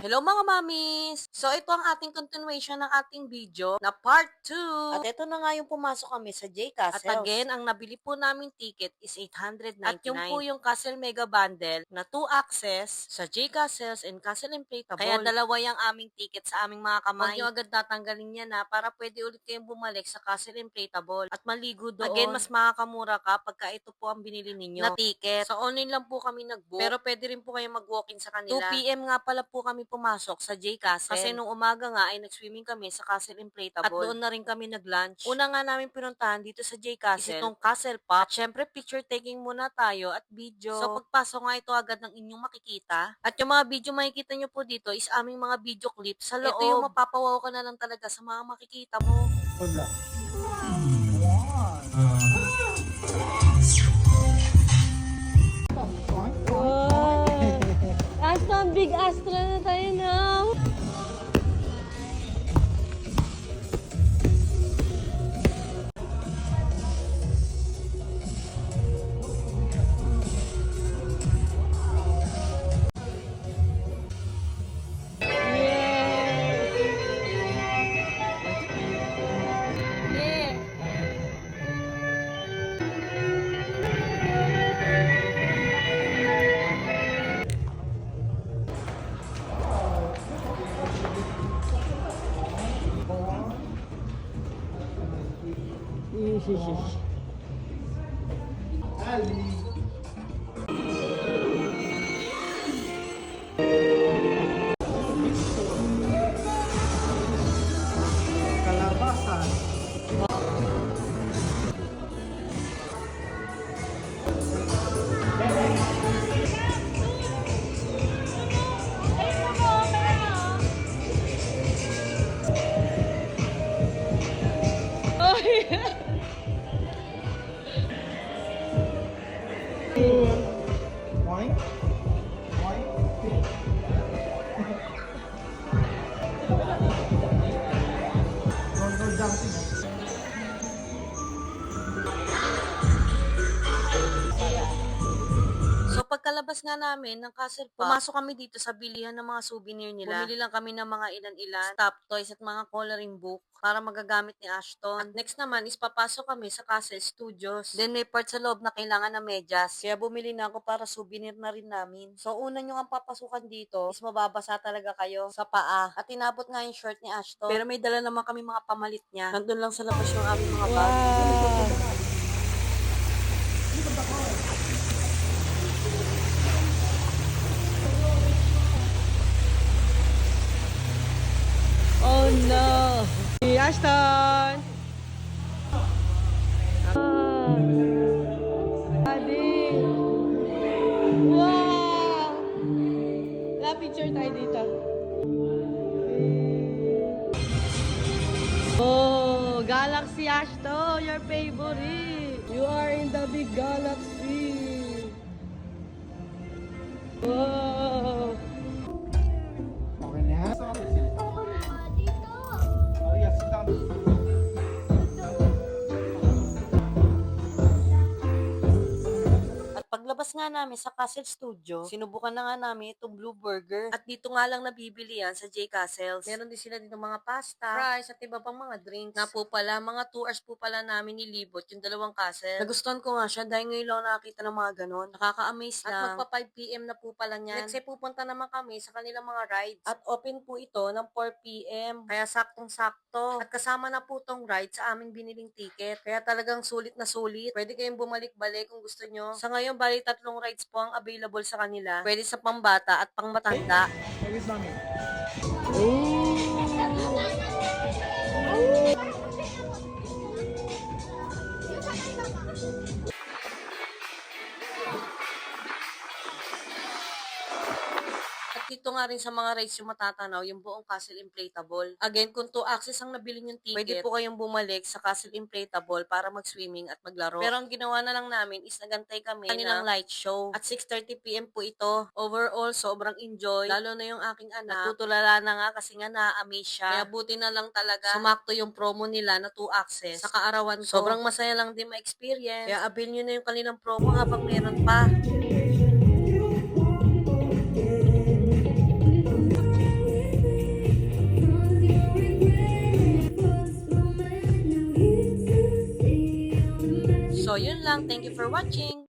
Hello mga mamis! So ito ang ating continuation ng ating video na part 2. At ito na nga yung pumasok kami sa J Castles. At again, ang nabili po naming ticket is 899. At yung po yung Castle Mega Bundle na 2 access sa J Castles and Castle Inflatable. Kaya dalawa yung aming ticket sa aming mga kamay. Huwag nyo agad tatanggalin yan na para pwede ulit kayong bumalik sa Castle Inflatable at maligo doon. Again, mas makakamura ka pagka ito po ang binili ninyo na ticket. Sa online lang po kami nag-book. Pero pwede rin po kayo mag-walk-in sa kanila. 2 p.m. nga pala po kami pumasok sa J Castle. Kasi nung umaga nga ay nag-swimming kami sa Castle Inflatable. At doon na rin kami nag-lunch. Una nga namin pinuntahan dito sa J Castle is itong Castle Pop. At syempre picture taking muna tayo at video. So pagpasok nga ito agad ng inyong makikita. At yung mga video makikita nyo po dito is aming mga video clips sa loob. Ito yung mapapawaw ka na lang talaga sa mga makikita mo. Wala. Aston, big Astra na tayo now. Kalabasan. Wine? Wine? Don't go jumping. So pagkalabas nga namin ng Castle Pop, pumasok kami dito sa bilihan ng mga souvenir nila. Bumili lang kami ng mga ilan-ilan, stop toys at mga coloring book para magagamit ni Ashton. At next naman is papasok kami sa Castle Studios. Then may part sa loob na kailangan ng medyas. Kaya bumili na ako para souvenir na rin namin. So una nyo ang papasukan dito is mababasa talaga kayo sa paa. At inabot nga yung short ni Ashton. Pero may dala naman kami mga pamalit niya. Nandun lang sa labas yung aming mga bag. Oh no! Ashton! Adi! Wow! La picture tayo dito. Oh, Galaxy Ashton, your favorite. You are in the big galaxy. Wow! Okay na yan? Oh, yes, sit down. At paglabas nga namin sa Castle Studio, sinubukan na nga namin itong Blue Burger. At dito nga lang nabibili yan sa J Castles. Meron din sila dito mga pasta, fries, at iba pang mga drinks. Na po pala, mga 2 hours po pala namin nilibot yung dalawang castle. Nagustuhan ko nga siya dahil ngayon lang nakakita ng mga ganon. Nakaka-amaze lang. At magpa 5 p.m. na po pala niyan. Next ay pupunta naman kami sa kanilang mga rides. At open po ito ng 4 p.m. Kaya saktong-sakto. At kasama na po tong ride sa aming biniling ticket. Kaya talagang sulit na sulit. Pwede kayong bumalik-balik kung gusto nyo. Sa ngayon, bali 3 rides po ang available sa kanila. Pwede sa pambata at pangmatanda. Hey, with mommy. At dito nga rin sa mga rides yung matatanaw, yung buong Castle Inflatable. Again, kung 2 access ang nabili yung ticket, pwede po kayong bumalik sa Castle Inflatable para mag-swimming at maglaro. Pero ang ginawa na lang namin is nagantay kami kanilang light show. At 6:30 p.m. po ito. Overall, sobrang enjoy. Lalo na yung aking anak. Natutulala na nga kasi nga na-amaze siya. Kaya buti na lang talaga sumakto yung promo nila na 2 access sa kaarawan ko. Sobrang masaya lang din ma-experience. Kaya avail nyo na yung kanilang promo habang meron pa. yun lang. Thank you for watching.